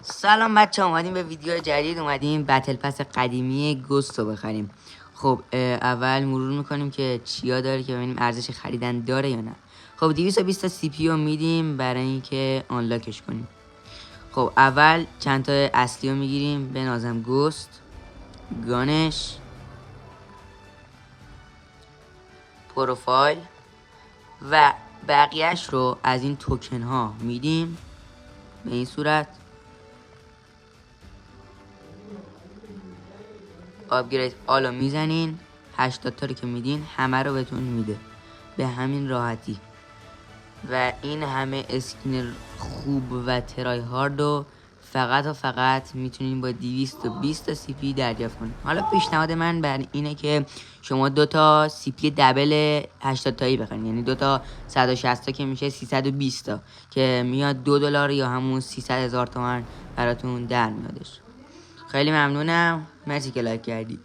سلام بچه ها، اومدیم به ویدیو جدید. اومدیم بتل پس قدیمی گست رو بخریم. خب اول مرور میکنیم که چیا داره که ببینیم ارزش خریدن داره یا نه. خب 220 تا سی پی رو میدیم برای اینکه آنلاکش کنیم. خب اول چند تا اصلی رو میگیریم، به نازم گست، گانش، پروفایل و بقیهش رو از این توکن ها میدیم به این صورت. آپگرید آلا میزنین، 80 تا رو که میدین همه رو بهتون میده به همین راحتی. و این همه اسکین خوب و ترای هارد رو فقط و فقط میتونین با 220 تا سی پی دریافت کنین. حالا پیشنهاد من بر اینه که شما 2 تا سی پی دبل 80 تایی بخرین، یعنی 2 تا 160 تا که میشه 320 تا که میاد $2 یا همون 300,000 تومان براتون در میادش. خیلی ممنونم، مرسی که لایک کردید.